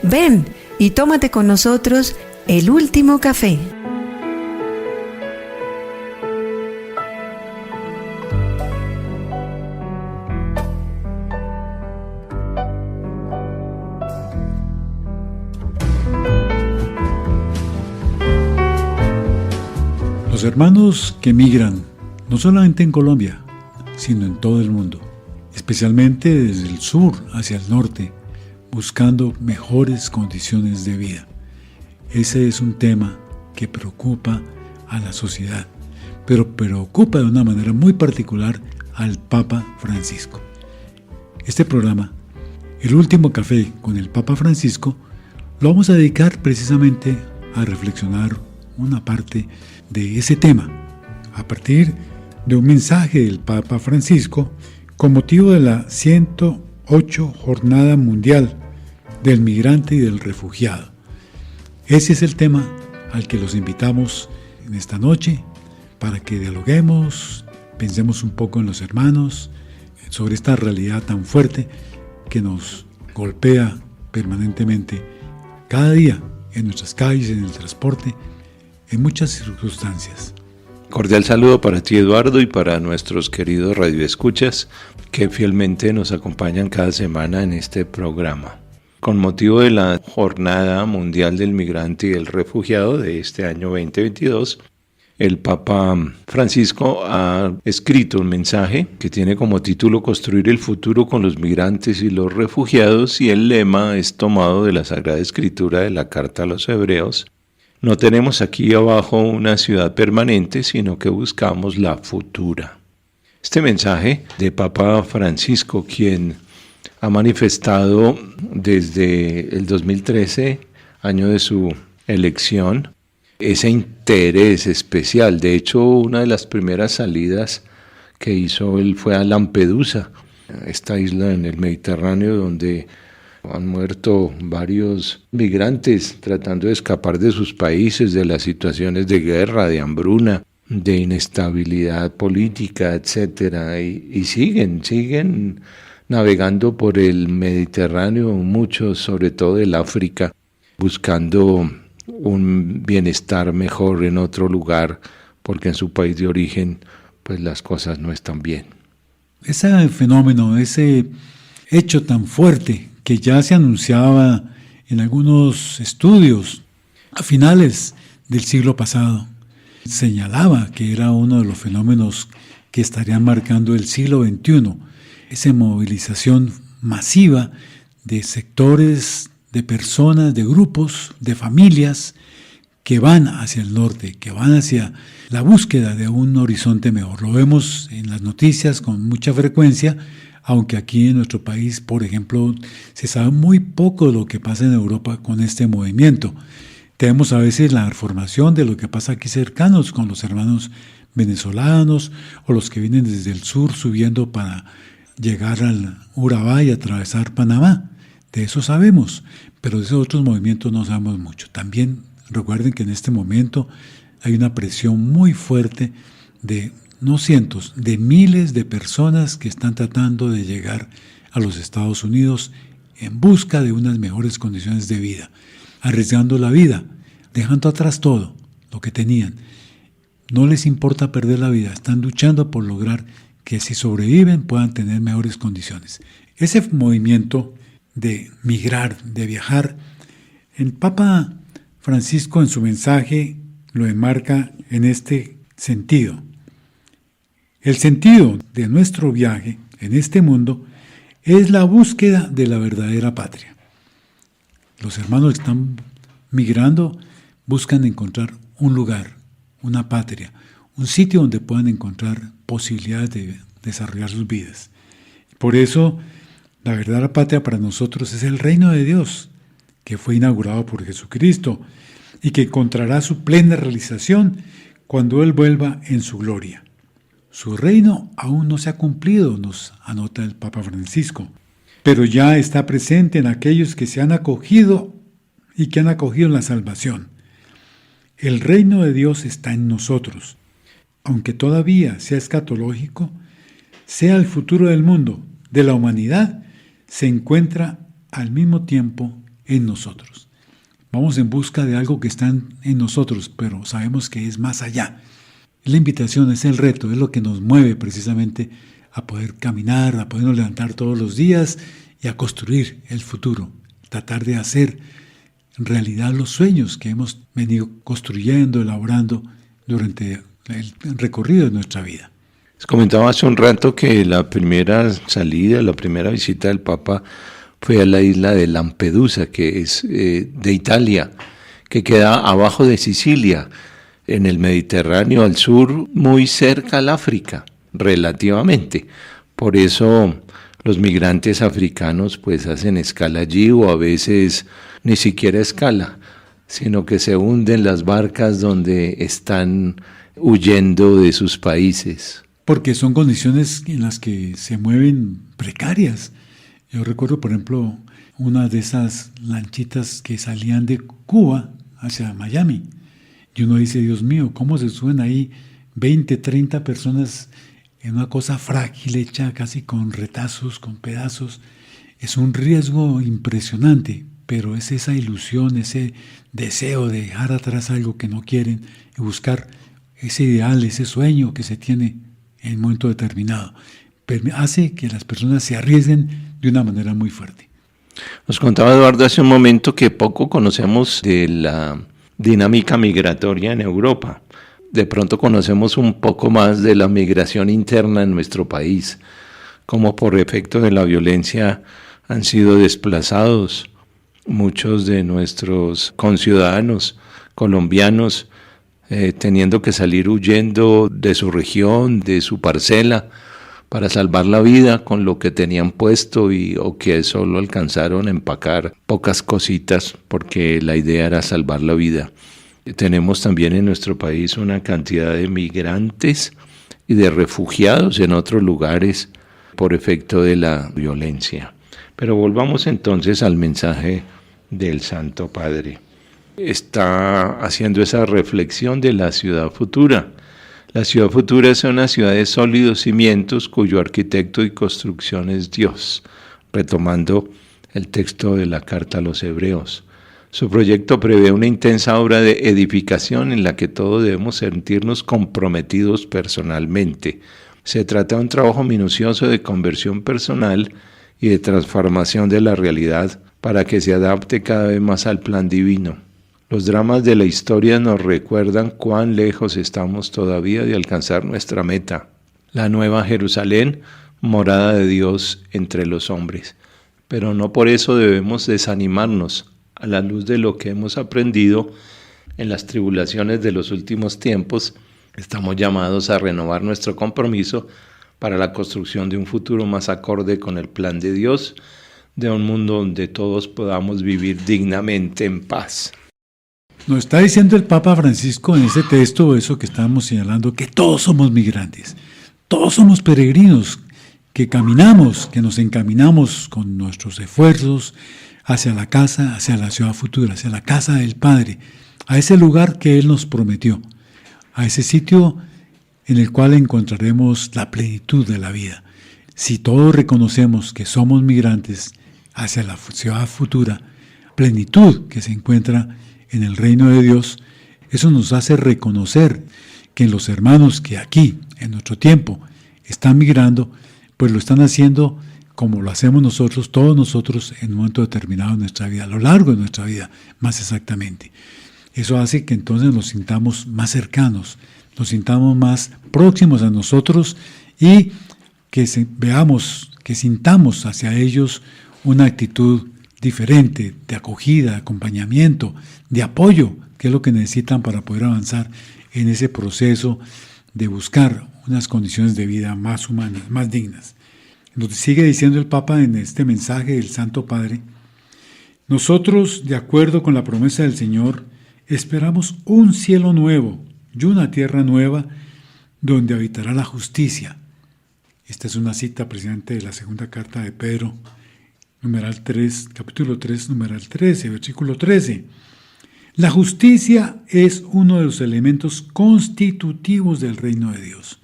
Ven y tómate con nosotros el último café. Los hermanos que migran, no solamente en Colombia, sino en todo el mundo, especialmente desde el sur hacia el norte, buscando mejores condiciones de vida. Ese es un tema que preocupa a la sociedad, pero preocupa de una manera muy particular al Papa Francisco. Este programa, El Último Café con el Papa Francisco, lo vamos a dedicar precisamente a reflexionar una parte de ese tema, a partir de un mensaje del Papa Francisco con motivo de la 108 Jornada Mundial del Migrante y del Refugiado. Ese es el tema al que los invitamos en esta noche para que dialoguemos, pensemos un poco en los hermanos, sobre esta realidad tan fuerte que nos golpea permanentemente cada día en nuestras calles, en el transporte, en muchas circunstancias. Cordial saludo para ti, Eduardo, y para nuestros queridos radioescuchas que fielmente nos acompañan cada semana en este programa. Con motivo de la Jornada Mundial del Migrante y del Refugiado de este año 2022, el Papa Francisco ha escrito un mensaje que tiene como título Construir el futuro con los migrantes y los refugiados, y el lema es tomado de la Sagrada Escritura de la Carta a los Hebreos. No tenemos aquí abajo una ciudad permanente, sino que buscamos la futura. Este mensaje de Papa Francisco, quien ha manifestado desde el 2013, año de su elección, ese interés especial. De hecho, una de las primeras salidas que hizo él fue a Lampedusa, esta isla en el Mediterráneo donde han muerto varios migrantes tratando de escapar de sus países, de las situaciones de guerra, de hambruna, de inestabilidad política, etc. Y siguen navegando por el Mediterráneo, muchos, sobre todo del África, buscando un bienestar mejor en otro lugar, porque en su país de origen pues las cosas no están bien. Ese fenómeno, ese hecho tan fuerte que ya se anunciaba en algunos estudios a finales del siglo pasado, señalaba que era uno de los fenómenos que estarían marcando el siglo XXI, esa movilización masiva de sectores, de personas, de grupos, de familias que van hacia el norte, que van hacia la búsqueda de un horizonte mejor. Lo vemos en las noticias con mucha frecuencia, aunque aquí en nuestro país, por ejemplo, se sabe muy poco de lo que pasa en Europa con este movimiento. Tenemos a veces la información de lo que pasa aquí cercanos con los hermanos venezolanos o los que vienen desde el sur subiendo para llegar al Urabá y atravesar Panamá. De eso sabemos, pero de esos otros movimientos no sabemos mucho. También recuerden que en este momento hay una presión muy fuerte de no cientos, de miles de personas que están tratando de llegar a los Estados Unidos en busca de unas mejores condiciones de vida, arriesgando la vida, dejando atrás todo lo que tenían. No les importa perder la vida, están luchando por lograr que si sobreviven puedan tener mejores condiciones. Ese movimiento de migrar, de viajar, el Papa Francisco en su mensaje lo enmarca en este sentido. El sentido de nuestro viaje en este mundo es la búsqueda de la verdadera patria. Los hermanos que están migrando buscan encontrar un lugar, una patria, un sitio donde puedan encontrar posibilidades de desarrollar sus vidas. Por eso, la verdadera patria para nosotros es el reino de Dios, que fue inaugurado por Jesucristo y que encontrará su plena realización cuando Él vuelva en su gloria. Su reino aún no se ha cumplido, nos anota el Papa Francisco, pero ya está presente en aquellos que se han acogido y que han acogido la salvación. El reino de Dios está en nosotros. Aunque todavía sea escatológico, sea el futuro del mundo, de la humanidad, se encuentra al mismo tiempo en nosotros. Vamos en busca de algo que está en nosotros, pero sabemos que es más allá. La invitación, es el reto, es lo que nos mueve precisamente a poder caminar, a podernos levantar todos los días y a construir el futuro, tratar de hacer realidad los sueños que hemos venido construyendo, elaborando durante el recorrido de nuestra vida. Les comentaba hace un rato que la primera salida, la primera visita del Papa fue a la isla de Lampedusa, que es de Italia, que queda abajo de Sicilia, en el Mediterráneo al sur, muy cerca al África, relativamente. Por eso los migrantes africanos pues hacen escala allí, o a veces ni siquiera escala, sino que se hunden las barcas donde están huyendo de sus países. Porque son condiciones en las que se mueven precarias. Yo recuerdo, por ejemplo, una de esas lanchitas que salían de Cuba hacia Miami. Y uno dice, Dios mío, ¿cómo se suben ahí 20, 30 personas en una cosa frágil, hecha casi con retazos, con pedazos? Es un riesgo impresionante, pero es esa ilusión, ese deseo de dejar atrás algo que no quieren y buscar ese ideal, ese sueño que se tiene en un momento determinado. Hace que las personas se arriesguen de una manera muy fuerte. Nos contaba Eduardo hace un momento que poco conocemos de la dinámica migratoria en Europa. De pronto conocemos un poco más de la migración interna en nuestro país, como por efecto de la violencia han sido desplazados muchos de nuestros conciudadanos colombianos, teniendo que salir huyendo de su región, de su parcela, para salvar la vida con lo que tenían puesto o que solo alcanzaron a empacar pocas cositas porque la idea era salvar la vida. Tenemos también en nuestro país una cantidad de migrantes y de refugiados en otros lugares por efecto de la violencia. Pero volvamos entonces al mensaje del Santo Padre. Está haciendo esa reflexión de la ciudad futura. La ciudad futura es una ciudad de sólidos cimientos cuyo arquitecto y construcción es Dios, retomando el texto de la carta a los Hebreos. Su proyecto prevé una intensa obra de edificación en la que todos debemos sentirnos comprometidos personalmente. Se trata de un trabajo minucioso de conversión personal y de transformación de la realidad para que se adapte cada vez más al plan divino. Los dramas de la historia nos recuerdan cuán lejos estamos todavía de alcanzar nuestra meta, la Nueva Jerusalén, morada de Dios entre los hombres. Pero no por eso debemos desanimarnos. A la luz de lo que hemos aprendido en las tribulaciones de los últimos tiempos, estamos llamados a renovar nuestro compromiso para la construcción de un futuro más acorde con el plan de Dios, de un mundo donde todos podamos vivir dignamente en paz. Nos está diciendo el Papa Francisco en ese texto, eso que estábamos señalando, que todos somos migrantes, todos somos peregrinos, que caminamos, que nos encaminamos con nuestros esfuerzos hacia la casa, hacia la ciudad futura, hacia la casa del Padre, a ese lugar que Él nos prometió, a ese sitio en el cual encontraremos la plenitud de la vida. Si todos reconocemos que somos migrantes hacia la ciudad futura, plenitud que se encuentra en el reino de Dios, eso nos hace reconocer que los hermanos que aquí, en nuestro tiempo, están migrando, pues lo están haciendo como lo hacemos nosotros, todos nosotros, en un momento determinado de nuestra vida, a lo largo de nuestra vida, más exactamente. Eso hace que entonces nos sintamos más cercanos, nos sintamos más próximos a nosotros y que veamos, que sintamos hacia ellos una actitud diferente, de acogida, de acompañamiento, de apoyo, que es lo que necesitan para poder avanzar en ese proceso de buscar unas condiciones de vida más humanas, más dignas. Nos sigue diciendo el Papa en este mensaje del Santo Padre: nosotros, de acuerdo con la promesa del Señor, esperamos un cielo nuevo y una tierra nueva donde habitará la justicia. Esta es una cita precisamente de la segunda carta de Pedro, capítulo 3, numeral 13, versículo 13. La justicia es uno de los elementos constitutivos del reino de Dios.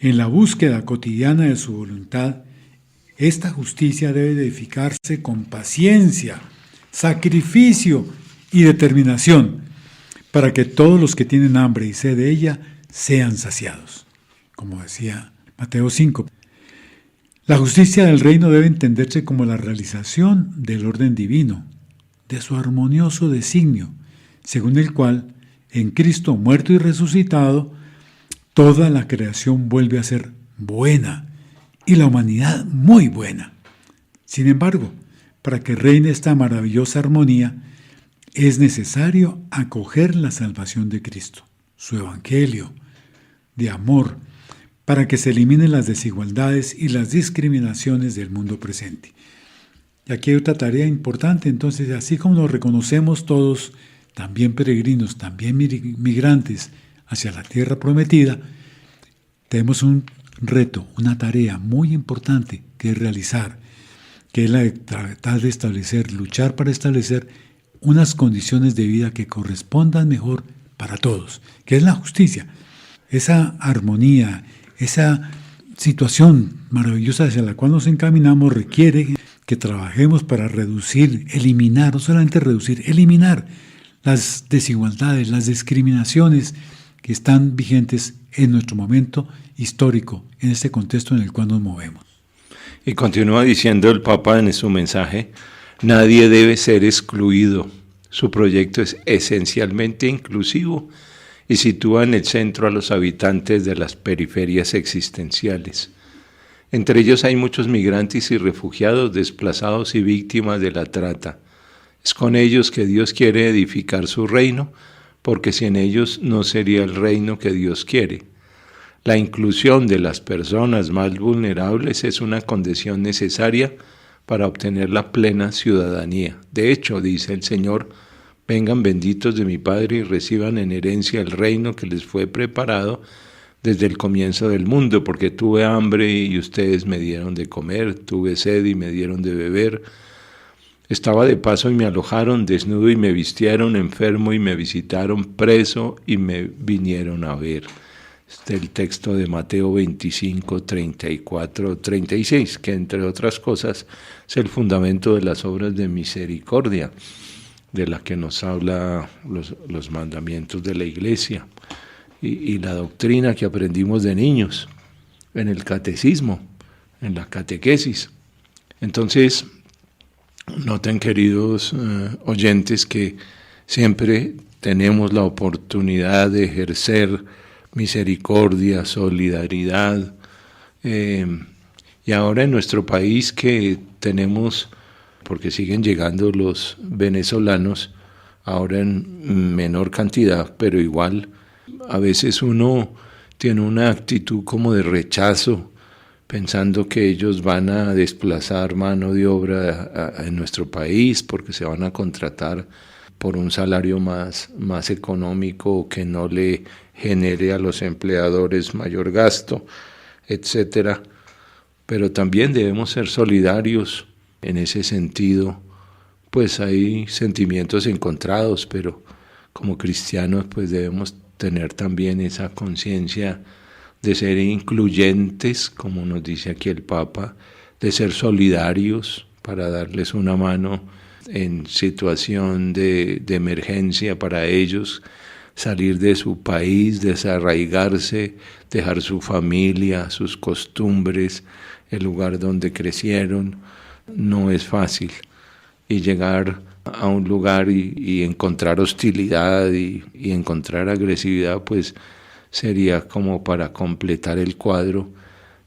En la búsqueda cotidiana de su voluntad, esta justicia debe edificarse con paciencia, sacrificio y determinación para que todos los que tienen hambre y sed de ella sean saciados. Como decía Mateo 5. La justicia del reino debe entenderse como la realización del orden divino, de su armonioso designio, según el cual, en Cristo muerto y resucitado, toda la creación vuelve a ser buena y la humanidad muy buena. Sin embargo, para que reine esta maravillosa armonía, es necesario acoger la salvación de Cristo, su evangelio de amor, para que se eliminen las desigualdades y las discriminaciones del mundo presente. Y aquí hay otra tarea importante, entonces, así como nos reconocemos todos, también peregrinos, también migrantes hacia la tierra prometida, tenemos un reto, una tarea muy importante que realizar, que es la de tratar de establecer, luchar para establecer unas condiciones de vida que correspondan mejor para todos, que es la justicia. Esa armonía, esa situación maravillosa hacia la cual nos encaminamos requiere que trabajemos para reducir, eliminar, no solamente reducir, eliminar las desigualdades, las discriminaciones que están vigentes en nuestro momento histórico, en este contexto en el cual nos movemos. Y continúa diciendo el Papa en su mensaje: nadie debe ser excluido. Su proyecto es esencialmente inclusivo y sitúa en el centro a los habitantes de las periferias existenciales. Entre ellos hay muchos migrantes y refugiados, desplazados y víctimas de la trata. Es con ellos que Dios quiere edificar su reino, porque sin ellos no sería el reino que Dios quiere. La inclusión de las personas más vulnerables es una condición necesaria para obtener la plena ciudadanía. De hecho, dice el Señor: vengan benditos de mi Padre y reciban en herencia el reino que les fue preparado desde el comienzo del mundo, porque tuve hambre y ustedes me dieron de comer, tuve sed y me dieron de beber, estaba de paso y me alojaron, desnudo y me vistieron, enfermo y me visitaron, preso y me vinieron a ver. Este es el texto de Mateo 25, 34, 36, que entre otras cosas es el fundamento de las obras de misericordia, de la que nos habla los mandamientos de la Iglesia y la doctrina que aprendimos de niños, en el catecismo, en la catequesis. Entonces, noten, queridos oyentes, que siempre tenemos la oportunidad de ejercer misericordia, solidaridad, y ahora en nuestro país que tenemos, porque siguen llegando los venezolanos, ahora en menor cantidad, pero igual, a veces uno tiene una actitud como de rechazo, pensando que ellos van a desplazar mano de obra en nuestro país porque se van a contratar por un salario más económico que no le genere a los empleadores mayor gasto, etcétera. Pero también debemos ser solidarios en ese sentido. Pues hay sentimientos encontrados, pero como cristianos pues debemos tener también esa conciencia de ser incluyentes, como nos dice aquí el Papa, de ser solidarios para darles una mano en situación de emergencia para ellos, salir de su país, desarraigarse, dejar su familia, sus costumbres, el lugar donde crecieron. No es fácil. Y llegar a un lugar y encontrar hostilidad y encontrar agresividad, pues sería como para completar el cuadro.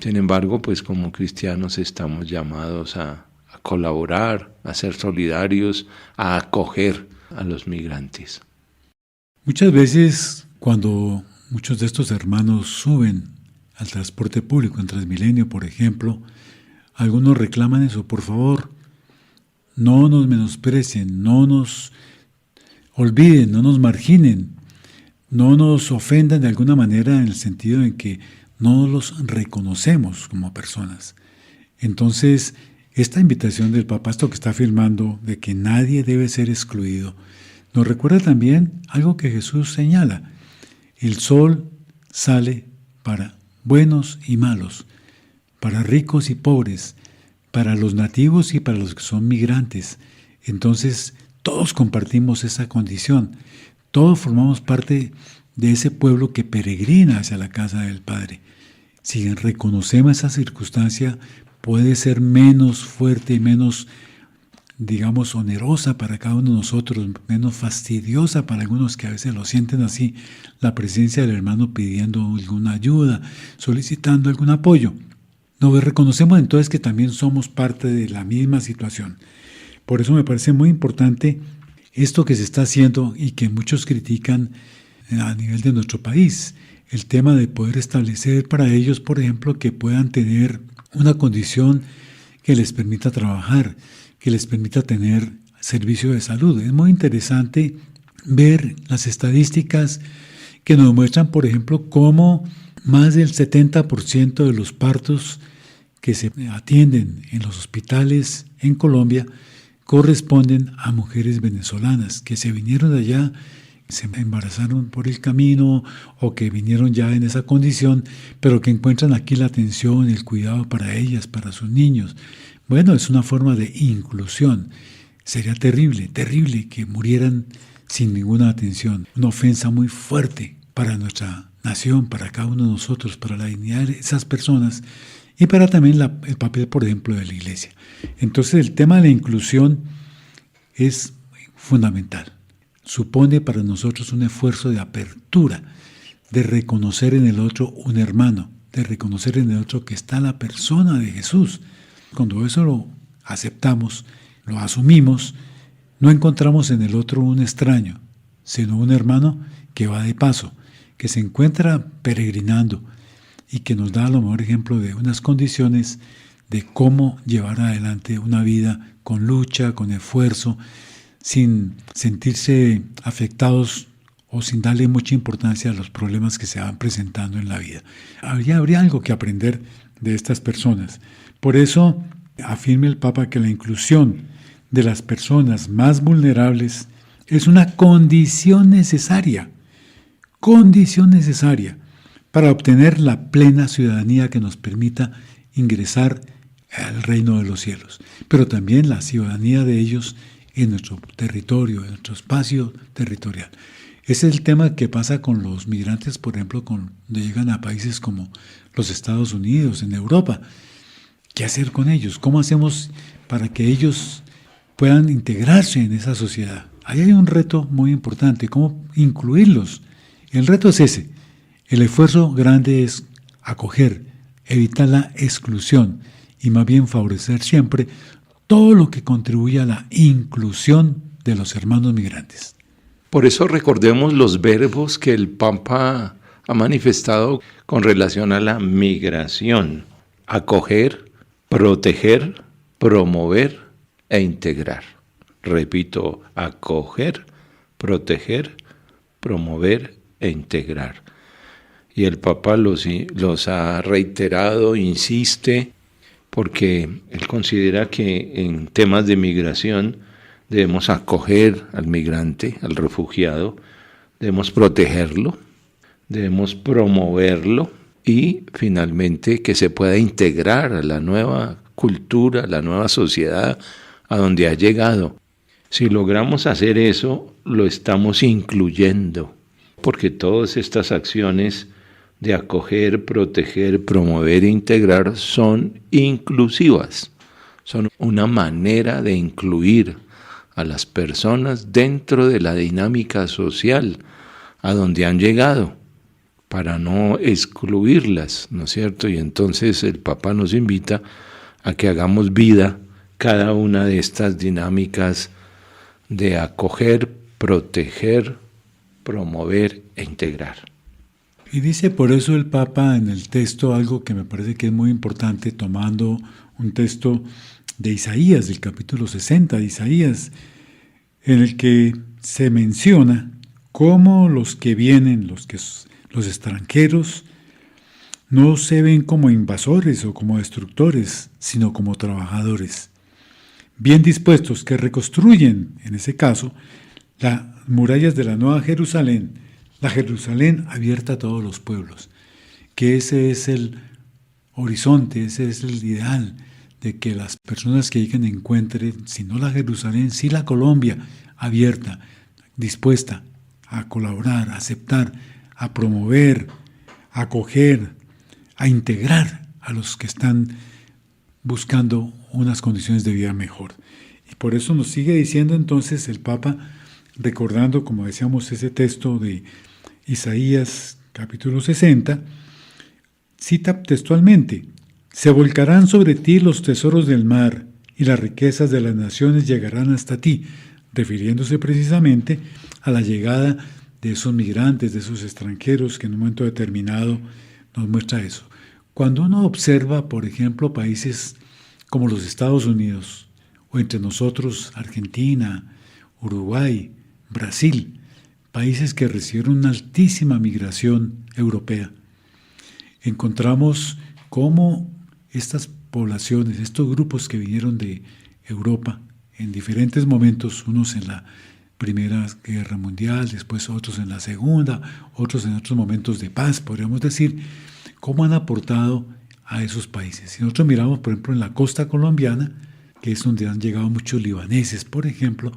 Sin embargo, pues como cristianos estamos llamados a colaborar, a ser solidarios, a acoger a los migrantes. Muchas veces cuando muchos de estos hermanos suben al transporte público, en Transmilenio, por ejemplo, algunos reclaman eso: por favor, no nos menosprecien, no nos olviden, no nos marginen, no nos ofendan de alguna manera, en el sentido en que no los reconocemos como personas. Entonces, esta invitación del Papa, esto que está afirmando de que nadie debe ser excluido, nos recuerda también algo que Jesús señala: el sol sale para buenos y malos, para ricos y pobres, para los nativos y para los que son migrantes. Entonces, todos compartimos esa condición. Todos formamos parte de ese pueblo que peregrina hacia la casa del Padre. Si reconocemos esa circunstancia, puede ser menos fuerte y menos, digamos, onerosa para cada uno de nosotros, menos fastidiosa para algunos que a veces lo sienten así, la presencia del hermano pidiendo alguna ayuda, solicitando algún apoyo. Nos reconocemos entonces que también somos parte de la misma situación. Por eso me parece muy importante esto que se está haciendo y que muchos critican a nivel de nuestro país, el tema de poder establecer para ellos, por ejemplo, que puedan tener una condición que les permita trabajar, que les permita tener servicio de salud. Es muy interesante ver las estadísticas que nos muestran, por ejemplo, cómo más del 70% de los partos que se atienden en los hospitales en Colombia corresponden a mujeres venezolanas que se vinieron de allá, se embarazaron por el camino o que vinieron ya en esa condición, pero que encuentran aquí la atención, el cuidado para ellas, para sus niños. Bueno, es una forma de inclusión. Sería terrible, terrible que murieran sin ninguna atención. Una ofensa muy fuerte para nuestra nación, para cada uno de nosotros, para la dignidad de esas personas y para también el papel, por ejemplo, de la Iglesia. Entonces, el tema de la inclusión es fundamental. Supone para nosotros un esfuerzo de apertura, de reconocer en el otro un hermano, de reconocer en el otro que está la persona de Jesús. Cuando eso lo aceptamos, lo asumimos, no encontramos en el otro un extraño, sino un hermano que va de paso, que se encuentra peregrinando y que nos da a lo mejor ejemplo de unas condiciones de cómo llevar adelante una vida con lucha, con esfuerzo, sin sentirse afectados o sin darle mucha importancia a los problemas que se van presentando en la vida. Habría algo que aprender de estas personas. Por eso afirma el Papa que la inclusión de las personas más vulnerables es una condición necesaria para obtener la plena ciudadanía que nos permita ingresar al reino de los cielos, pero también la ciudadanía de ellos en nuestro territorio, en nuestro espacio territorial. Ese es el tema que pasa con los migrantes, por ejemplo, cuando llegan a países como los Estados Unidos, en Europa. ¿Qué hacer con ellos? ¿Cómo hacemos para que ellos puedan integrarse en esa sociedad? Ahí hay un reto muy importante, ¿cómo incluirlos? El reto es ese. El esfuerzo grande es acoger, evitar la exclusión y más bien favorecer siempre todo lo que contribuye a la inclusión de los hermanos migrantes. Por eso recordemos los verbos que el Papa ha manifestado con relación a la migración: acoger, proteger, promover e integrar. Repito, acoger, proteger, promover e integrar. Y el Papa los ha reiterado, insiste, porque él considera que en temas de migración debemos acoger al migrante, al refugiado, debemos protegerlo, debemos promoverlo y finalmente que se pueda integrar a la nueva cultura, a la nueva sociedad a donde ha llegado. Si logramos hacer eso, lo estamos incluyendo, porque todas estas acciones de acoger, proteger, promover e integrar son inclusivas, son una manera de incluir a las personas dentro de la dinámica social a donde han llegado, para no excluirlas, ¿no es cierto? Y entonces el Papa nos invita a que hagamos vida cada una de estas dinámicas de acoger, proteger, promover e integrar. Y dice por eso el Papa en el texto algo que me parece que es muy importante, tomando un texto de Isaías, del capítulo 60 de Isaías, en el que se menciona cómo los que vienen, los extranjeros, no se ven como invasores o como destructores, sino como trabajadores, bien dispuestos, que reconstruyen, en ese caso, las murallas de la Nueva Jerusalén, la Jerusalén abierta a todos los pueblos, que ese es el horizonte, ese es el ideal de que las personas que lleguen encuentren, si no la Jerusalén, sí la Colombia abierta, dispuesta a colaborar, a aceptar, a promover, a acoger, a integrar a los que están buscando unas condiciones de vida mejor. Y por eso nos sigue diciendo entonces el Papa, recordando, como decíamos, ese texto de Isaías capítulo 60, cita textualmente: «Se volcarán sobre ti los tesoros del mar y las riquezas de las naciones llegarán hasta ti», refiriéndose precisamente a la llegada de esos migrantes, de esos extranjeros que en un momento determinado nos muestra eso. Cuando uno observa, por ejemplo, países como los Estados Unidos, o entre nosotros Argentina, Uruguay, Brasil, países que recibieron una altísima migración europea, encontramos cómo estas poblaciones, estos grupos que vinieron de Europa en diferentes momentos, unos en la Primera Guerra Mundial, después otros en la Segunda, otros en otros momentos de paz, podríamos decir, cómo han aportado a esos países. Si nosotros miramos, por ejemplo, en la costa colombiana, que es donde han llegado muchos libaneses, por ejemplo,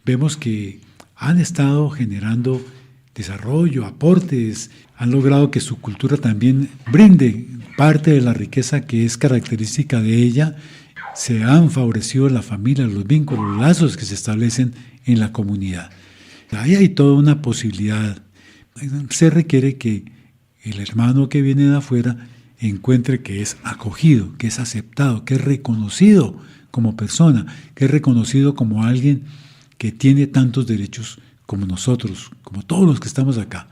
vemos que han estado generando desarrollo, aportes, han logrado que su cultura también brinde parte de la riqueza que es característica de ella. Se han favorecido la familia, los vínculos, los lazos que se establecen en la comunidad. Ahí hay toda una posibilidad. Se requiere que el hermano que viene de afuera encuentre que es acogido, que es aceptado, que es reconocido como persona, que es reconocido como alguien que tiene tantos derechos como nosotros, como todos los que estamos acá.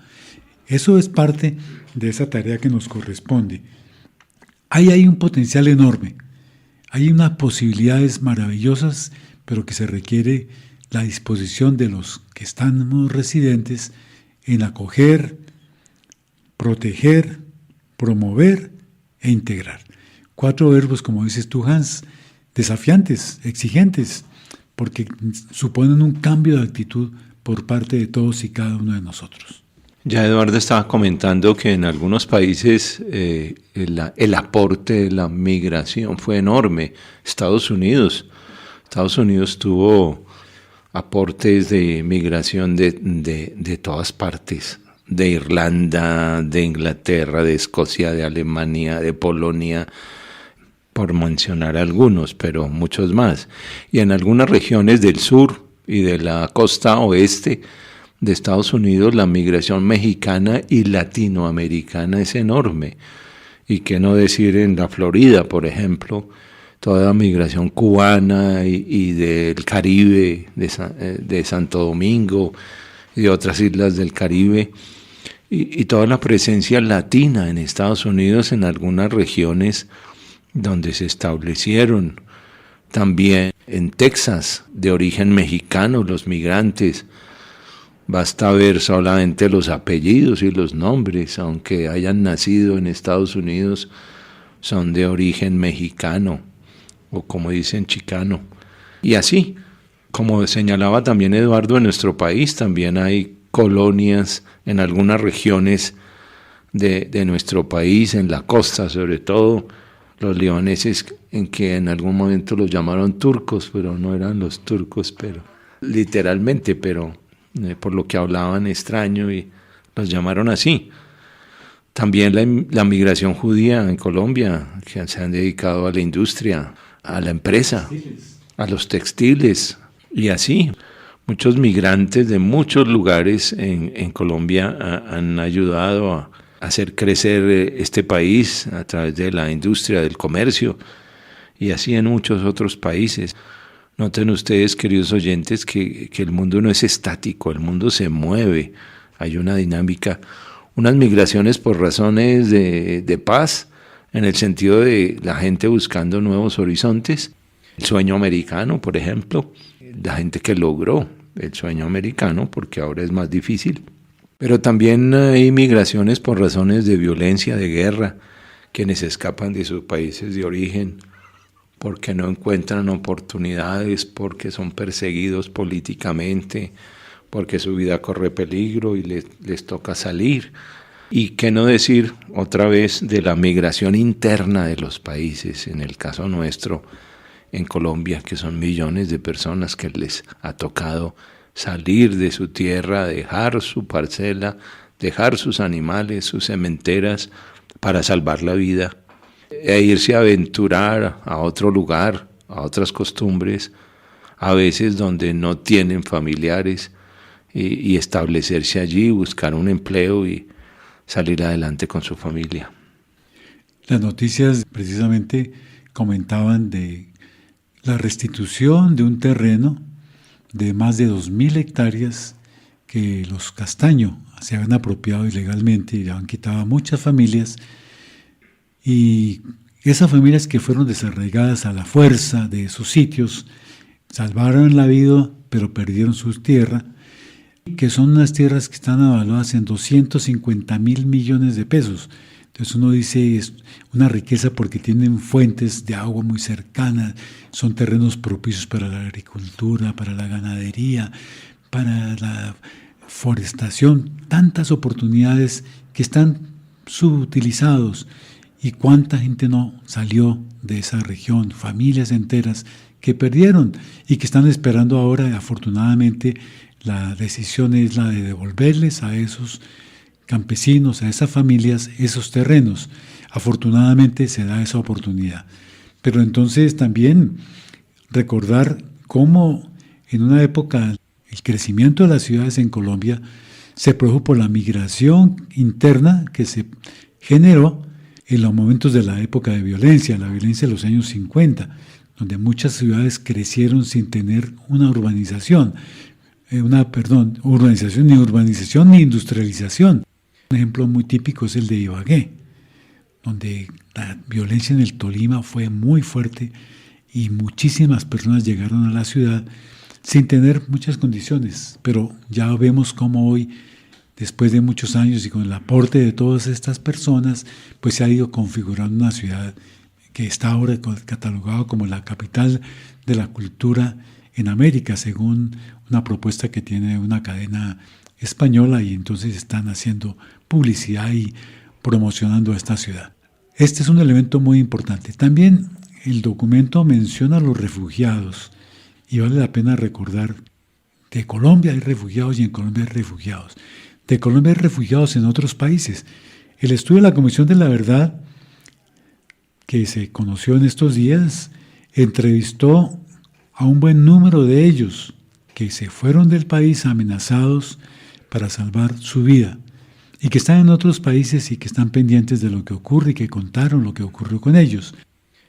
Eso es parte de esa tarea que nos corresponde. Ahí hay un potencial enorme, hay unas posibilidades maravillosas, pero que se requiere la disposición de los que estamos residentes en acoger, proteger, promover e integrar. 4 verbos, como dices tú, Hans, desafiantes, exigentes, porque suponen un cambio de actitud por parte de todos y cada uno de nosotros. Ya Eduardo estaba comentando que en algunos países el aporte de la migración fue enorme. Estados Unidos tuvo aportes de migración de todas partes, de Irlanda, de Inglaterra, de Escocia, de Alemania, de Polonia, por mencionar algunos, pero muchos más. Y en algunas regiones del sur y de la costa oeste de Estados Unidos, la migración mexicana y latinoamericana es enorme. Y qué no decir en la Florida, por ejemplo, toda la migración cubana y del Caribe, de Santo Domingo y de otras islas del Caribe, y toda la presencia latina en Estados Unidos en algunas regiones donde se establecieron. También en Texas, de origen mexicano, los migrantes. Basta ver solamente los apellidos y los nombres, aunque hayan nacido en Estados Unidos, son de origen mexicano, o como dicen, chicano. Y así, como señalaba también Eduardo, en nuestro país también hay colonias en algunas regiones de nuestro país, en la costa sobre todo, los libaneses, en que en algún momento los llamaron turcos, pero no eran los turcos, pero literalmente, pero por lo que hablaban extraño y los llamaron así. También la migración judía en Colombia, que se han dedicado a la industria, a la empresa, a los textiles, y así. Muchos migrantes de muchos lugares en Colombia han ayudado a hacer crecer este país a través de la industria, del comercio, y así en muchos otros países. Noten ustedes, queridos oyentes, que el mundo no es estático, el mundo se mueve, hay una dinámica, unas migraciones por razones de paz, en el sentido de la gente buscando nuevos horizontes, el sueño americano, por ejemplo, la gente que logró el sueño americano, porque ahora es más difícil. Pero también hay migraciones por razones de violencia, de guerra, quienes escapan de sus países de origen porque no encuentran oportunidades, porque son perseguidos políticamente, porque su vida corre peligro y les toca salir. Y qué no decir otra vez de la migración interna de los países, en el caso nuestro, en Colombia, que son millones de personas que les ha tocado salir de su tierra, dejar su parcela, dejar sus animales, sus sementeras, para salvar la vida, e irse a aventurar a otro lugar, a otras costumbres, a veces donde no tienen familiares, y establecerse allí, buscar un empleo y salir adelante con su familia. Las noticias precisamente comentaban de la restitución de un terreno de más de 2.000 hectáreas que los Castaño se habían apropiado ilegalmente y habían quitado a muchas familias, y esas familias que fueron desarraigadas a la fuerza de sus sitios salvaron la vida pero perdieron su tierra, que son unas tierras que están evaluadas en 250.000 millones de pesos. Entonces uno dice, es una riqueza porque tienen fuentes de agua muy cercanas, son terrenos propicios para la agricultura, para la ganadería, para la forestación, tantas oportunidades que están subutilizados. ¿Y cuánta gente no salió de esa región? Familias enteras que perdieron y que están esperando ahora, afortunadamente, la decisión es la de devolverles a esos campesinos, a esas familias, esos terrenos. Afortunadamente se da esa oportunidad. Pero entonces también recordar cómo en una época el crecimiento de las ciudades en Colombia se produjo por la migración interna que se generó en los momentos de la época de violencia, la violencia de los años 50, donde muchas ciudades crecieron sin tener una urbanización. Ni urbanización ni industrialización. Un ejemplo muy típico es el de Ibagué, donde la violencia en el Tolima fue muy fuerte y muchísimas personas llegaron a la ciudad sin tener muchas condiciones, pero ya vemos cómo hoy, después de muchos años y con el aporte de todas estas personas, pues se ha ido configurando una ciudad que está ahora catalogada como la capital de la cultura en América, según una propuesta que tiene una cadena española, y entonces están haciendo publicidad y promocionando esta ciudad. Este es un elemento muy importante. También el documento menciona a los refugiados, y vale la pena recordar que en Colombia hay refugiados y en Colombia hay refugiados. De Colombia hay refugiados en otros países. El estudio de la Comisión de la Verdad, que se conoció en estos días, entrevistó a un buen número de ellos que se fueron del país amenazados para salvar su vida y que están en otros países y que están pendientes de lo que ocurre y que contaron lo que ocurrió con ellos.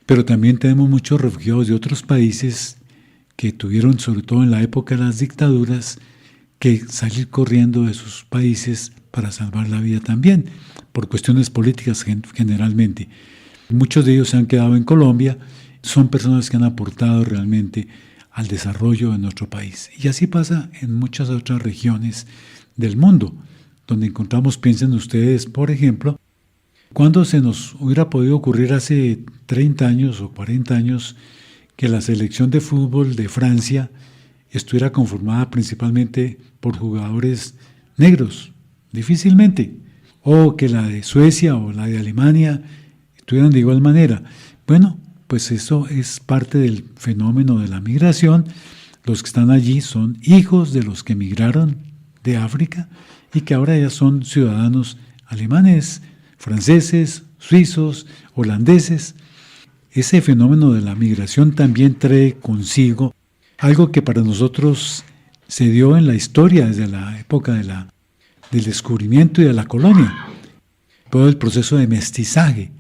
Pero también tenemos muchos refugiados de otros países que tuvieron, sobre todo en la época de las dictaduras, que salir corriendo de sus países para salvar la vida también, por cuestiones políticas generalmente. Muchos de ellos se han quedado en Colombia, son personas que han aportado realmente al desarrollo de nuestro país. Y así pasa en muchas otras regiones del mundo, donde encontramos, piensen ustedes, por ejemplo, cuando se nos hubiera podido ocurrir hace 30 años o 40 años que la selección de fútbol de Francia estuviera conformada principalmente por jugadores negros, difícilmente, o que la de Suecia o la de Alemania estuvieran de igual manera. Bueno, pues eso es parte del fenómeno de la migración. Los que están allí son hijos de los que migraron de África y que ahora ya son ciudadanos alemanes, franceses, suizos, holandeses. Ese fenómeno de la migración también trae consigo algo que para nosotros se dio en la historia desde la época del descubrimiento y de la colonia. Todo el proceso de mestizaje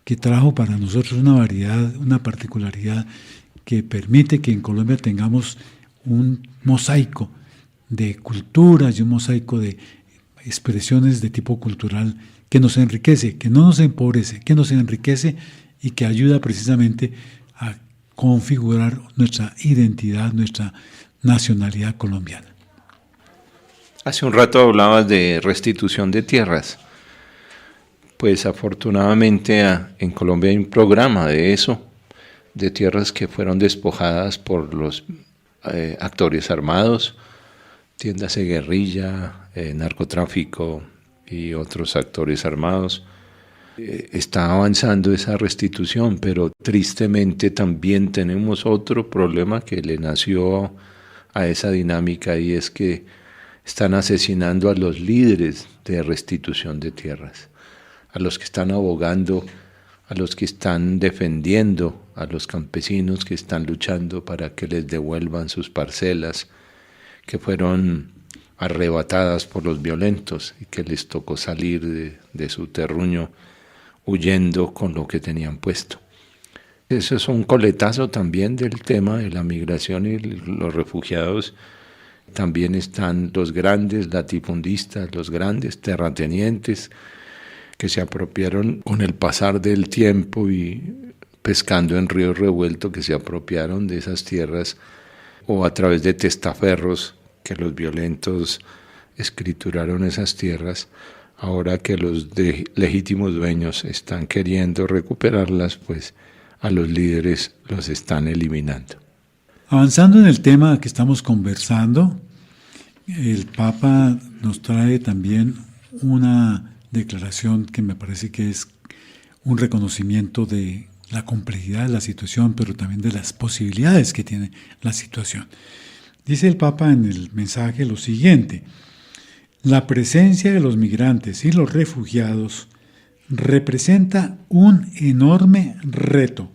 que trajo para nosotros una variedad, una particularidad que permite que en Colombia tengamos un mosaico de culturas y un mosaico de expresiones de tipo cultural que nos enriquece, que no nos empobrece, que nos enriquece y que ayuda precisamente a configurar nuestra identidad, nuestra nacionalidad colombiana. Hace un rato hablabas de restitución de tierras. Pues afortunadamente en Colombia hay un programa de eso, de tierras que fueron despojadas por los actores armados, tiendas de guerrilla, narcotráfico y otros actores armados. Está avanzando esa restitución, pero tristemente también tenemos otro problema que le nació a esa dinámica, y es que están asesinando a los líderes de restitución de tierras, a los que están abogando, a los que están defendiendo, a los campesinos que están luchando para que les devuelvan sus parcelas que fueron arrebatadas por los violentos y que les tocó salir de su terruño huyendo con lo que tenían puesto. Eso es un coletazo también del tema de la migración y los refugiados. También están los grandes latifundistas, los grandes terratenientes que se apropiaron con el pasar del tiempo y pescando en ríos revueltos, que se apropiaron de esas tierras, o a través de testaferros que los violentos escrituraron esas tierras. Ahora que los legítimos dueños están queriendo recuperarlas, pues a los líderes los están eliminando. Avanzando en el tema que estamos conversando, el Papa nos trae también una declaración que me parece que es un reconocimiento de la complejidad de la situación, pero también de las posibilidades que tiene la situación. Dice el Papa en el mensaje lo siguiente: la presencia de los migrantes y los refugiados representa un enorme reto,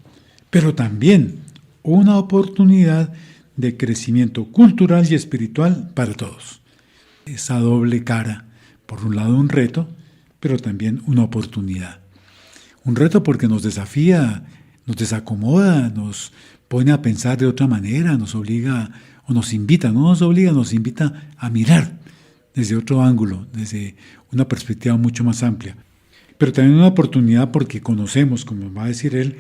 pero también una oportunidad de crecimiento cultural y espiritual para todos. Esa doble cara, por un lado un reto, pero también una oportunidad. Un reto porque nos desafía, nos desacomoda, nos pone a pensar de otra manera, nos obliga o nos invita, no nos obliga, nos invita a mirar desde otro ángulo, desde una perspectiva mucho más amplia. Pero también una oportunidad porque conocemos, como va a decir él,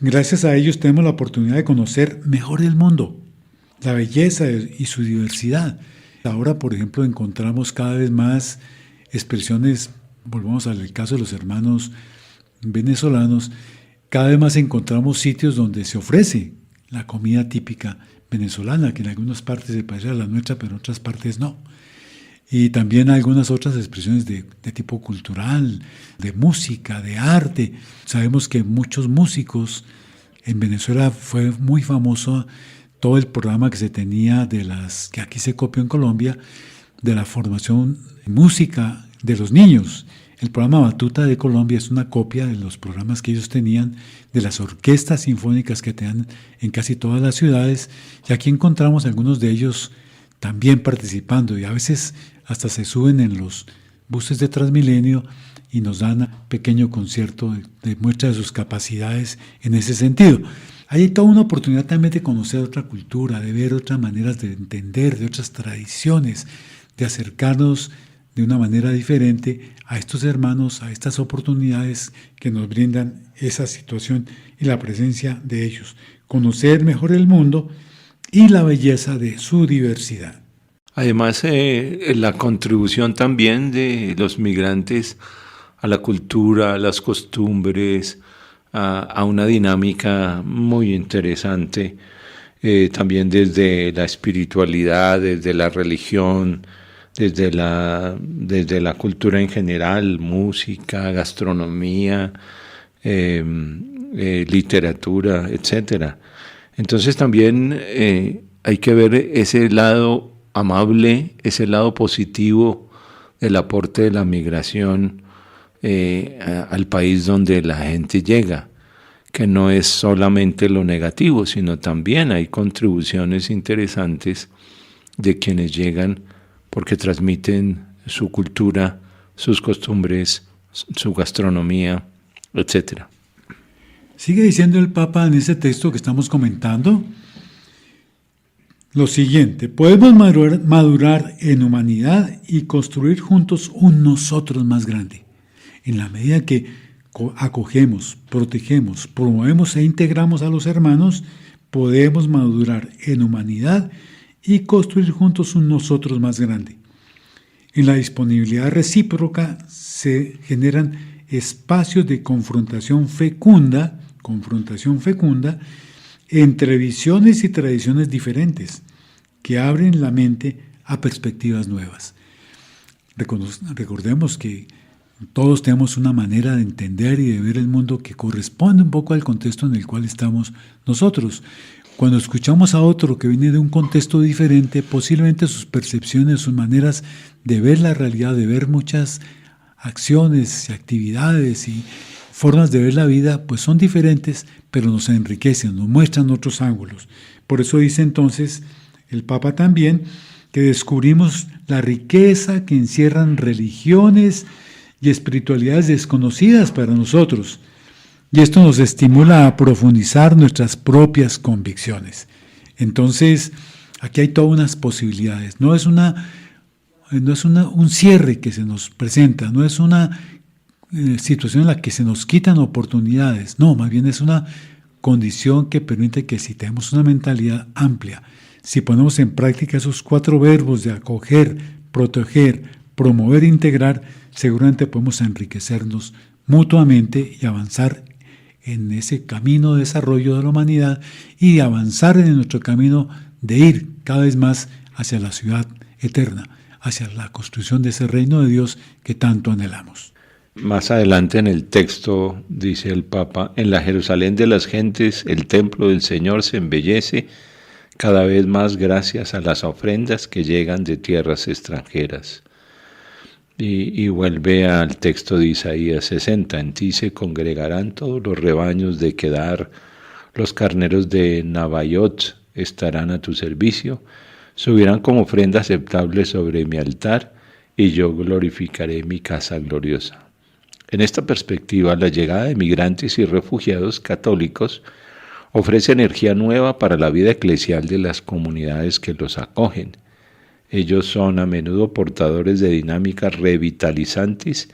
gracias a ellos tenemos la oportunidad de conocer mejor el mundo, la belleza y su diversidad. Ahora, por ejemplo, encontramos cada vez más expresiones, volvamos al caso de los hermanos venezolanos, cada vez más encontramos sitios donde se ofrece la comida típica venezolana, que en algunas partes se parece a la nuestra, pero en otras partes no. Y también algunas otras expresiones de tipo cultural, de música, de arte. Sabemos que muchos músicos en Venezuela fue muy famoso todo el programa que se tenía que aquí se copió en Colombia, de la formación en música de los niños. El programa Batuta de Colombia es una copia de los programas que ellos tenían, de las orquestas sinfónicas que tenían en casi todas las ciudades, y aquí encontramos algunos de ellos también participando, y a veces hasta se suben en los buses de Transmilenio y nos dan un pequeño concierto de muestra de sus capacidades en ese sentido. Hay toda una oportunidad también de conocer otra cultura, de ver otras maneras de entender, de otras tradiciones, de acercarnos de una manera diferente a estos hermanos, a estas oportunidades que nos brindan esa situación y la presencia de ellos. Conocer mejor el mundo y la belleza de su diversidad. Además, la contribución también de los migrantes a la cultura, a las costumbres, a una dinámica muy interesante, también desde la espiritualidad, desde la religión, desde la cultura en general, música, gastronomía, literatura, etc. Entonces también hay que ver ese lado amable, ese lado positivo del aporte de la migración al país donde la gente llega, que no es solamente lo negativo, sino también hay contribuciones interesantes de quienes llegan porque transmiten su cultura, sus costumbres, su gastronomía, etc. Sigue diciendo el Papa en ese texto que estamos comentando lo siguiente: podemos madurar en humanidad y construir juntos un nosotros más grande. En la medida que acogemos, protegemos, promovemos e integramos a los hermanos, podemos madurar en humanidad y construir juntos un nosotros más grande. En la disponibilidad recíproca se generan espacios de confrontación fecunda entre visiones y tradiciones diferentes que abren la mente a perspectivas nuevas. Recordemos que todos tenemos una manera de entender y de ver el mundo que corresponde un poco al contexto en el cual estamos nosotros. Cuando escuchamos a otro que viene de un contexto diferente, posiblemente sus percepciones, sus maneras de ver la realidad, de ver muchas acciones y actividades y formas de ver la vida, pues son diferentes, pero nos enriquecen, nos muestran otros ángulos. Por eso dice entonces el Papa también que descubrimos la riqueza que encierran religiones y espiritualidades desconocidas para nosotros. Y esto nos estimula a profundizar nuestras propias convicciones. Entonces, aquí hay todas unas posibilidades. No es un cierre que se nos presenta, no es una situación en la que se nos quitan oportunidades. No, más bien es una condición que permite que si tenemos una mentalidad amplia, si ponemos en práctica esos 4 verbos de acoger, proteger, promover e integrar, seguramente podemos enriquecernos mutuamente y avanzar en ese camino de desarrollo de la humanidad y avanzar en nuestro camino de ir cada vez más hacia la ciudad eterna, hacia la construcción de ese reino de Dios que tanto anhelamos. Más adelante en el texto dice el Papa: en la Jerusalén de las gentes el templo del Señor se embellece cada vez más gracias a las ofrendas que llegan de tierras extranjeras. Y vuelve al texto de Isaías 60, en ti se congregarán todos los rebaños de Kedar, los carneros de Nabaiot estarán a tu servicio, subirán como ofrenda aceptable sobre mi altar, y yo glorificaré mi casa gloriosa. En esta perspectiva, la llegada de migrantes y refugiados católicos ofrece energía nueva para la vida eclesial de las comunidades que los acogen. Ellos son a menudo portadores de dinámicas revitalizantes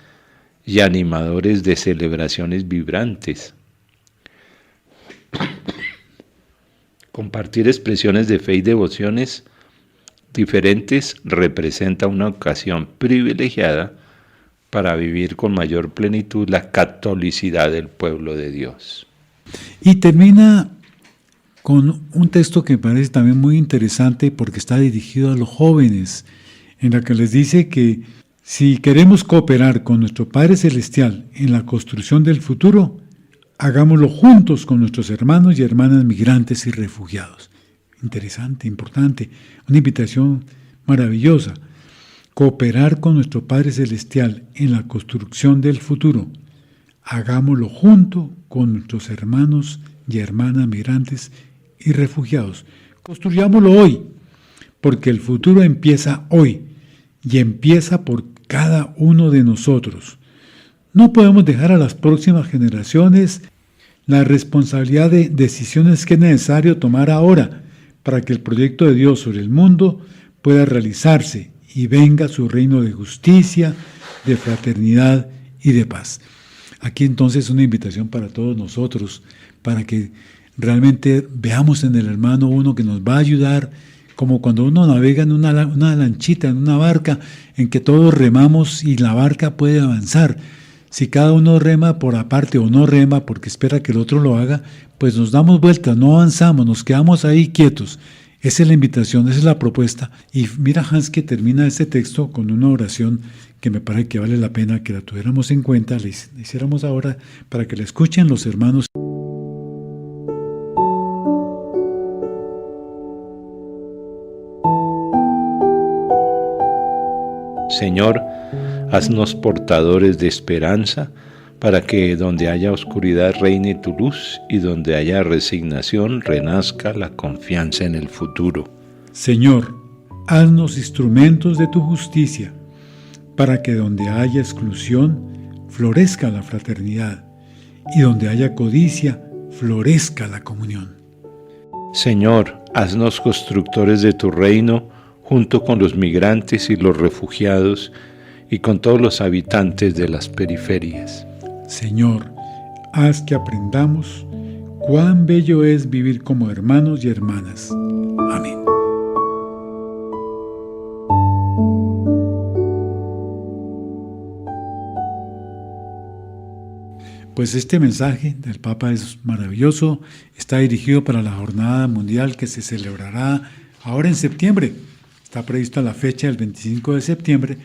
y animadores de celebraciones vibrantes. Compartir expresiones de fe y devociones diferentes representa una ocasión privilegiada para vivir con mayor plenitud la catolicidad del pueblo de Dios. Y termina con un texto que me parece también muy interesante porque está dirigido a los jóvenes, en la que les dice que si queremos cooperar con nuestro Padre Celestial en la construcción del futuro, hagámoslo juntos con nuestros hermanos y hermanas migrantes y refugiados. Interesante, importante, una invitación maravillosa. Cooperar con nuestro Padre Celestial en la construcción del futuro. Hagámoslo junto con nuestros hermanos y hermanas migrantes y refugiados. Construyámoslo hoy, porque el futuro empieza hoy y empieza por cada uno de nosotros. No podemos dejar a las próximas generaciones la responsabilidad de decisiones que es necesario tomar ahora para que el proyecto de Dios sobre el mundo pueda realizarse y venga su reino de justicia, de fraternidad y de paz. Aquí entonces una invitación para todos nosotros, para que realmente veamos en el hermano uno que nos va a ayudar, como cuando uno navega en una lanchita, en una barca, en que todos remamos y la barca puede avanzar. Si cada uno rema por aparte o no rema porque espera que el otro lo haga, pues nos damos vueltas, no avanzamos, nos quedamos ahí quietos. Esa es la invitación, esa es la propuesta. Y mira, Hans, que termina este texto con una oración que me parece que vale la pena que la tuviéramos en cuenta, la hiciéramos ahora para que la escuchen los hermanos. Señor, haznos portadores de esperanza, para que donde haya oscuridad reine tu luz y donde haya resignación renazca la confianza en el futuro. Señor, haznos instrumentos de tu justicia, para que donde haya exclusión florezca la fraternidad y donde haya codicia florezca la comunión. Señor, haznos constructores de tu reino, junto con los migrantes y los refugiados y con todos los habitantes de las periferias. Señor, haz que aprendamos cuán bello es vivir como hermanos y hermanas. Amén. Pues este mensaje del Papa es maravilloso, está dirigido para la Jornada Mundial que se celebrará ahora en septiembre. Está prevista la fecha del 25 de septiembre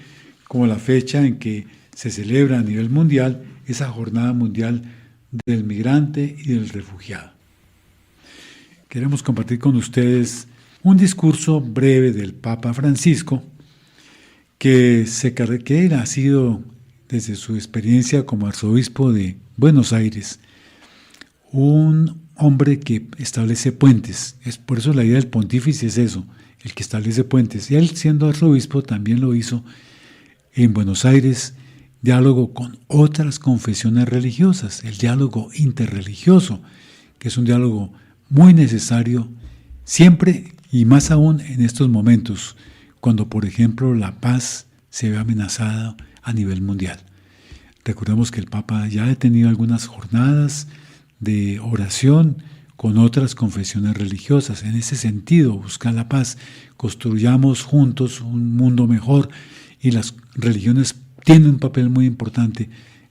como la fecha en que se celebra a nivel mundial esa Jornada Mundial del Migrante y del Refugiado. Queremos compartir con ustedes un discurso breve del Papa Francisco que ha sido, desde su experiencia como arzobispo de Buenos Aires, un hombre que establece puentes. Es por eso la idea del pontífice es eso, el que establece puentes. Y él, siendo arzobispo, también lo hizo en Buenos Aires, diálogo con otras confesiones religiosas, el diálogo interreligioso, que es un diálogo muy necesario siempre y más aún en estos momentos, cuando, por ejemplo, la paz se ve amenazada a nivel mundial. Recordemos que el Papa ya ha tenido algunas jornadas de oración con otras confesiones religiosas. En ese sentido, buscar la paz, construyamos juntos un mundo mejor, y las religiones tienen un papel muy importante,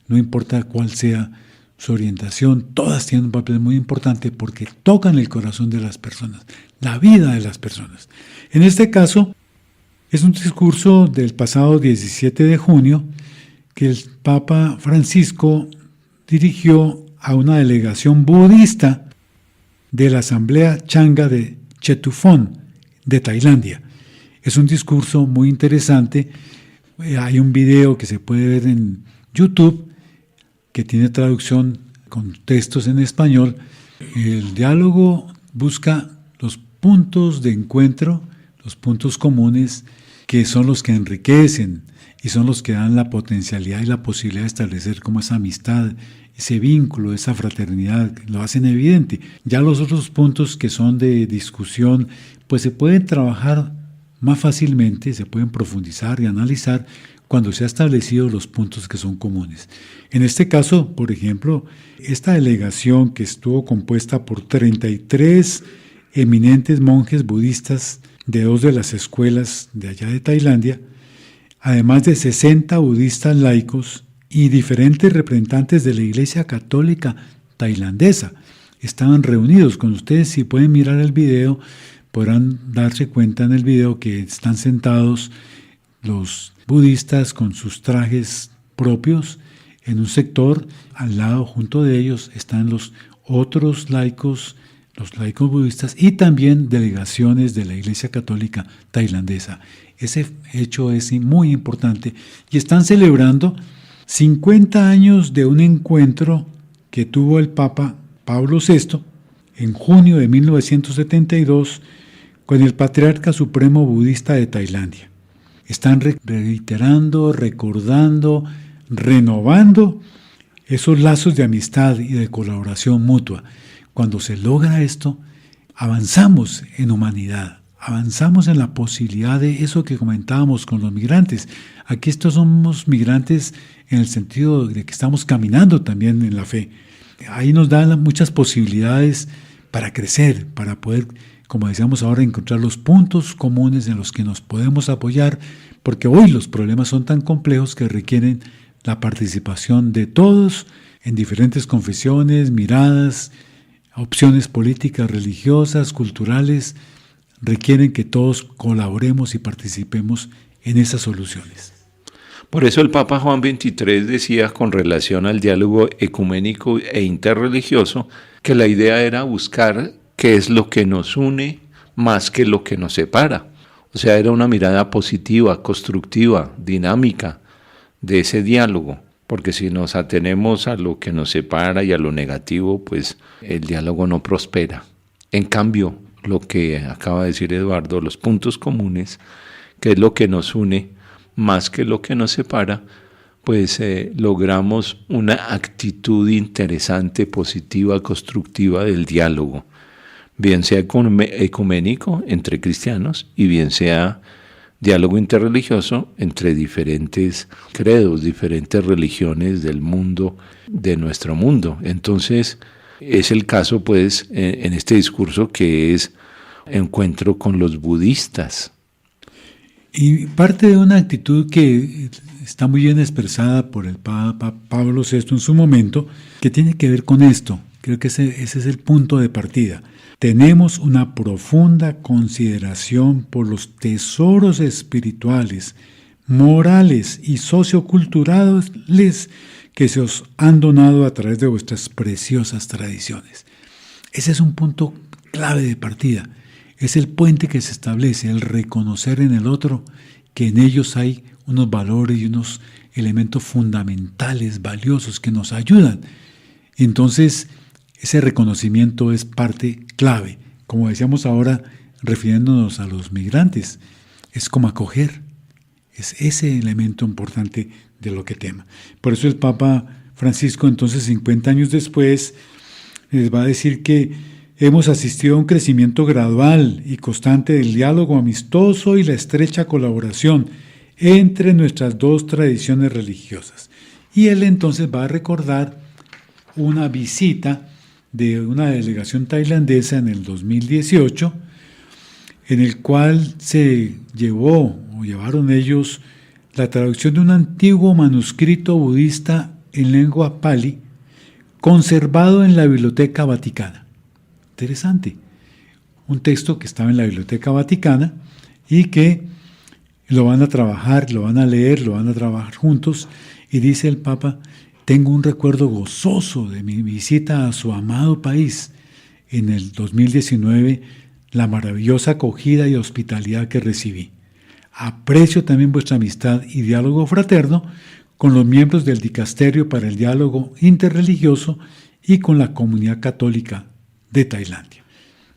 no importa cuál sea su orientación, todas tienen un papel muy importante porque tocan el corazón de las personas, la vida de las personas. En este caso, es un discurso del pasado 17 de junio que el Papa Francisco dirigió a una delegación budista de la Asamblea Changa de Chetufon, de Tailandia. Es un discurso muy interesante. Hay un video que se puede ver en YouTube que tiene traducción con textos en español. El diálogo busca los puntos de encuentro, los puntos comunes, que son los que enriquecen y son los que dan la potencialidad y la posibilidad de establecer como esa amistad, ese vínculo, esa fraternidad, lo hacen evidente. Ya los otros puntos que son de discusión, pues se pueden trabajar más fácilmente, se pueden profundizar y analizar cuando se han establecido los puntos que son comunes. En este caso, por ejemplo, esta delegación que estuvo compuesta por 33 eminentes monjes budistas de 2 de las escuelas de allá de Tailandia, además de 60 budistas laicos y diferentes representantes de la Iglesia Católica tailandesa, estaban reunidos con ustedes. Si pueden mirar el video, podrán darse cuenta en el video que están sentados los budistas con sus trajes propios en un sector. Al lado, junto de ellos, están los otros laicos, los laicos budistas, y también delegaciones de la Iglesia Católica tailandesa. Ese hecho es muy importante y están celebrando 50 años de un encuentro que tuvo el Papa Pablo VI en junio de 1972 con el Patriarca Supremo Budista de Tailandia. Están reiterando, recordando, renovando esos lazos de amistad y de colaboración mutua. Cuando se logra esto, avanzamos en humanidad, avanzamos en la posibilidad de eso que comentábamos con los migrantes. Aquí estos somos migrantes en el sentido de que estamos caminando también en la fe. Ahí nos dan muchas posibilidades para crecer, para poder, como decíamos ahora, encontrar los puntos comunes en los que nos podemos apoyar, porque hoy los problemas son tan complejos que requieren la participación de todos en diferentes confesiones, miradas, opciones políticas, religiosas, culturales, requieren que todos colaboremos y participemos en esas soluciones. Por eso el Papa Juan XXIII decía, con relación al diálogo ecuménico e interreligioso, que la idea era buscar qué es lo que nos une más que lo que nos separa. O sea, era una mirada positiva, constructiva, dinámica de ese diálogo, porque si nos atenemos a lo que nos separa y a lo negativo, pues el diálogo no prospera. En cambio, lo que acaba de decir Eduardo, los puntos comunes, que es lo que nos une más que lo que nos separa, pues logramos una actitud interesante, positiva, constructiva del diálogo, bien sea ecuménico entre cristianos y bien sea diálogo interreligioso entre diferentes credos, diferentes religiones del mundo, de nuestro mundo. Entonces, es el caso, pues, en este discurso que es encuentro con los budistas. Y parte de una actitud que está muy bien expresada por el Papa Pablo VI en su momento, que tiene que ver con esto. Creo que ese es el punto de partida. Tenemos una profunda consideración por los tesoros espirituales morales y socioculturales que se os han donado a través de vuestras preciosas tradiciones. Ese es un punto clave de partida. Es el puente que se establece, el reconocer en el otro que en ellos hay unos valores y unos elementos fundamentales, valiosos, que nos ayudan. Entonces, ese reconocimiento es parte clave. Como decíamos ahora, refiriéndonos a los migrantes, es como acoger. Es ese elemento importante de lo que tema. Por eso el Papa Francisco, entonces, 50 años después, les va a decir que hemos asistido a un crecimiento gradual y constante del diálogo amistoso y la estrecha colaboración entre nuestras dos tradiciones religiosas. Y él entonces va a recordar una visita de una delegación tailandesa en el 2018, en el cual se llevaron ellos la traducción de un antiguo manuscrito budista en lengua pali, conservado en la Biblioteca Vaticana. Interesante. Un texto que estaba en la Biblioteca Vaticana y que lo van a trabajar, lo van a leer, lo van a trabajar juntos. Y dice el Papa: tengo un recuerdo gozoso de mi visita a su amado país en el 2019, la maravillosa acogida y hospitalidad que recibí. Aprecio también vuestra amistad y diálogo fraterno con los miembros del Dicasterio para el Diálogo Interreligioso y con la comunidad católica de Tailandia.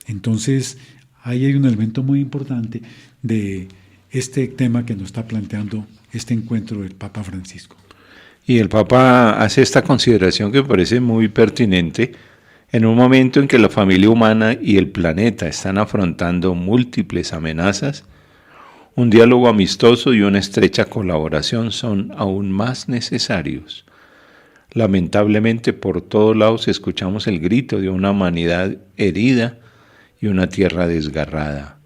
Entonces, ahí hay un elemento muy importante de este tema que nos está planteando este encuentro del Papa Francisco. Y el Papa hace esta consideración que me parece muy pertinente en un momento en que la familia humana y el planeta están afrontando múltiples amenazas. Un diálogo amistoso y una estrecha colaboración son aún más necesarios. Lamentablemente, por todos lados escuchamos el grito de una humanidad herida y una tierra desgarrada.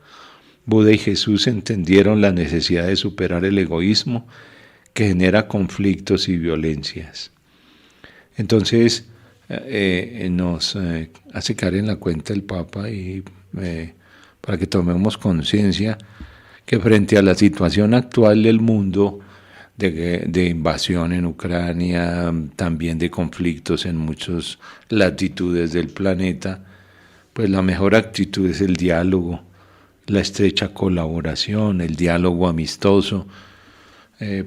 Buda y Jesús entendieron la necesidad de superar el egoísmo que genera conflictos y violencias. Entonces, nos hace caer en la cuenta el Papa y para que tomemos conciencia que frente a la situación actual del mundo, de invasión en Ucrania, también de conflictos en muchas latitudes del planeta, pues la mejor actitud es el diálogo, la estrecha colaboración, el diálogo amistoso,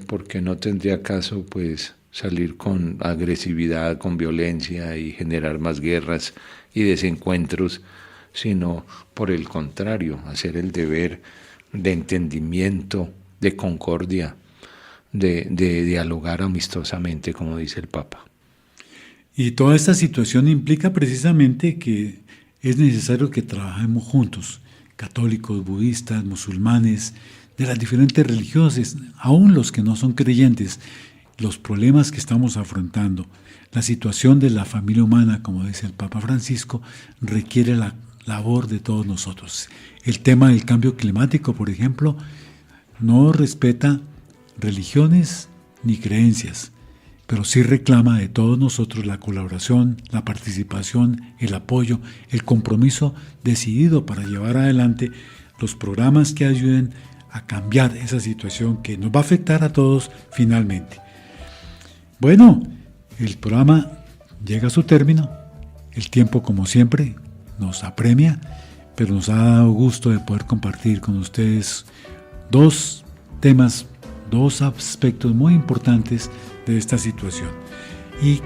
porque no tendría caso pues salir con agresividad, con violencia y generar más guerras y desencuentros, sino por el contrario, hacer el deber de entendimiento, de concordia, de dialogar amistosamente, como dice el Papa. Y toda esta situación implica precisamente que es necesario que trabajemos juntos, católicos, budistas, musulmanes, de las diferentes religiones, aún los que no son creyentes, los problemas que estamos afrontando, la situación de la familia humana, como dice el Papa Francisco, requiere la labor de todos nosotros. El tema del cambio climático, por ejemplo, no respeta religiones ni creencias, pero sí reclama de todos nosotros la colaboración, la participación, el apoyo, el compromiso decidido para llevar adelante los programas que ayuden a cambiar esa situación que nos va a afectar a todos finalmente. Bueno, el programa llega a su término. El tiempo, como siempre, nos apremia, pero nos ha dado gusto de poder compartir con ustedes dos temas, dos aspectos muy importantes de esta situación. Y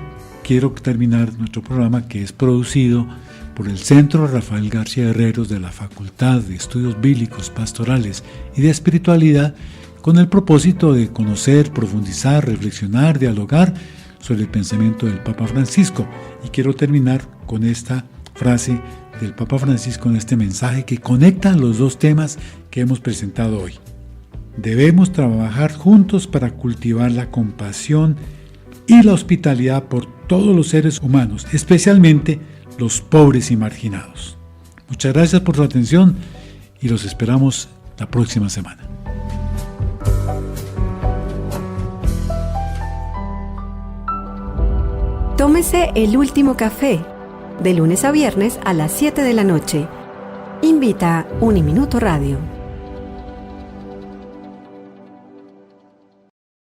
quiero terminar nuestro programa, que es producido por el Centro Rafael García Herreros de la Facultad de Estudios Bíblicos, Pastorales y de Espiritualidad, con el propósito de conocer, profundizar, reflexionar, dialogar sobre el pensamiento del Papa Francisco. Y quiero terminar con esta frase del Papa Francisco en este mensaje que conecta los dos temas que hemos presentado hoy. Debemos trabajar juntos para cultivar la compasión y la hospitalidad por todos los seres humanos, especialmente los pobres y marginados. Muchas gracias por su atención y los esperamos la próxima semana. Tómese el último café, de lunes a viernes a las 7 de la noche. Invita Uniminuto Radio.